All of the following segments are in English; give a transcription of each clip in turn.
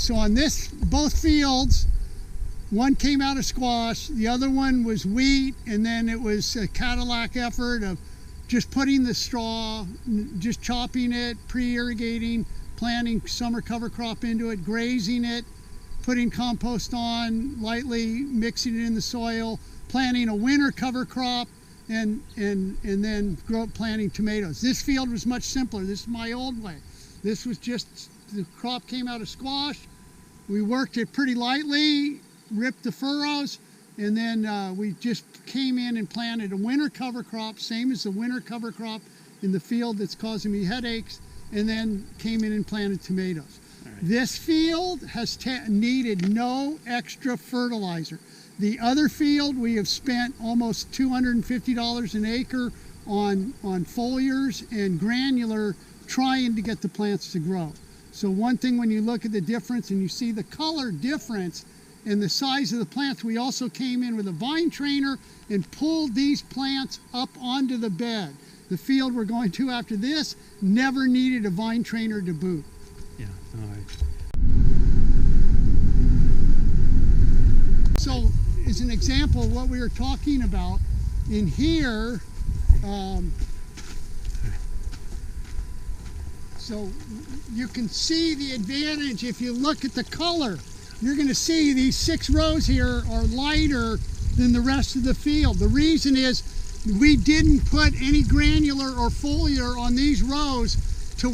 So on both fields, one came out of squash, the other one was wheat, and then it was a Cadillac effort of just putting the straw, just chopping it, pre-irrigating, planting summer cover crop into it, grazing it, putting compost on, lightly mixing it in the soil, planting a winter cover crop, and then planting tomatoes. This field was much simpler. This is my old way. This was just, the crop came out of squash. We worked it pretty lightly, ripped the furrows, and then we just came in and planted a winter cover crop, same as the winter cover crop in the field that's causing me headaches, and then came in and planted tomatoes. Right. This field has needed no extra fertilizer. The other field, we have spent almost $250 an acre on foliars and granular trying to get the plants to grow. So one thing, when you look at the difference and you see the color difference and the size of the plants, we also came in with a vine trainer and pulled these plants up onto the bed. The field we're going to after this never needed a vine trainer to boot. Yeah, all right. So as an example of what we were talking about, in here, so you can see the advantage if you look at the color. You're going to see these 6 rows here are lighter than the rest of the field. The reason is we didn't put any granular or foliar on these rows to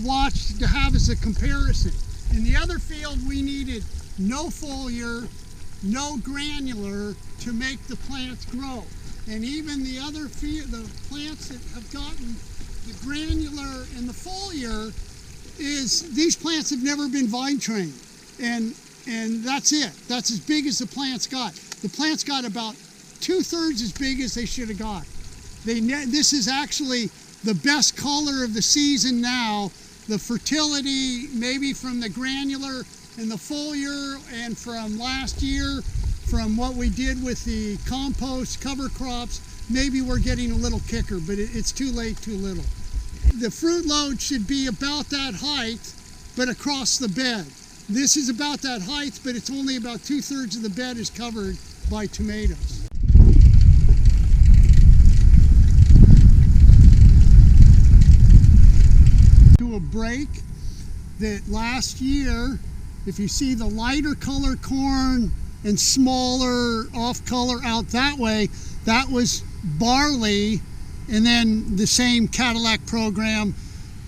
have as a comparison. In the other field, we needed no foliar, no granular to make the plants grow. And even the other the plants that have gotten the granular and the foliar, these plants have never been vine trained. And that's it. That's as big as the plants got. The plants got about 2/3 as big as they should have got. This is actually the best color of the season now. The fertility, maybe from the granular and the foliar, and from last year, from what we did with the compost cover crops, maybe we're getting a little kicker, but it's too late, too little. The fruit load should be about that height, but across the bed. This is about that height, but it's only about 2/3 of the bed is covered by tomatoes. To a break that last year, if you see the lighter color corn and smaller off color out that way, that was barley, and then the same Cadillac program,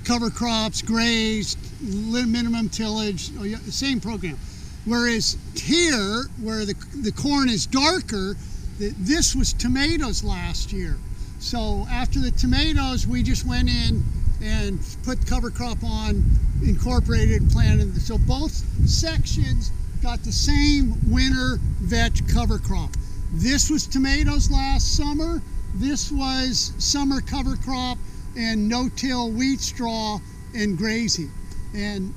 cover crops, grazed, minimum tillage, same program. Whereas here, where the corn is darker, this was tomatoes last year. So after the tomatoes, we just went in and put cover crop on, incorporated, planted. So both sections got the same winter vetch cover crop. This was tomatoes last summer. This was summer cover crop and no-till wheat straw and grazing. And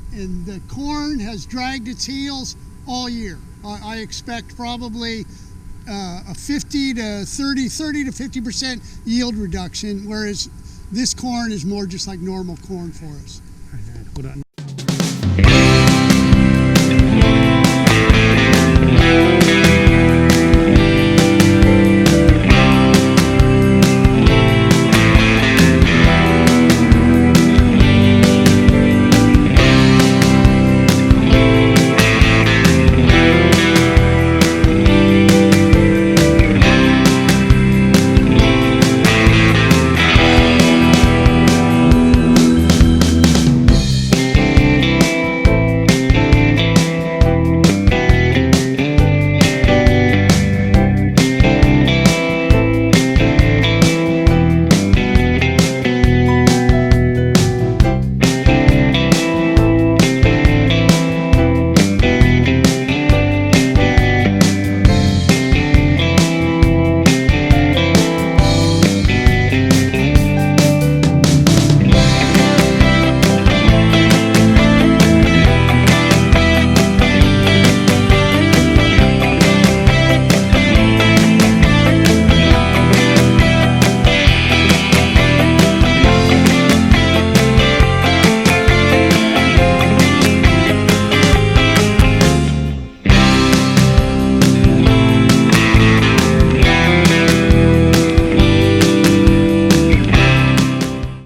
the corn has dragged its heels all year. I expect probably a 30 to 50% yield reduction, whereas this corn is more just like normal corn for us. Hold on.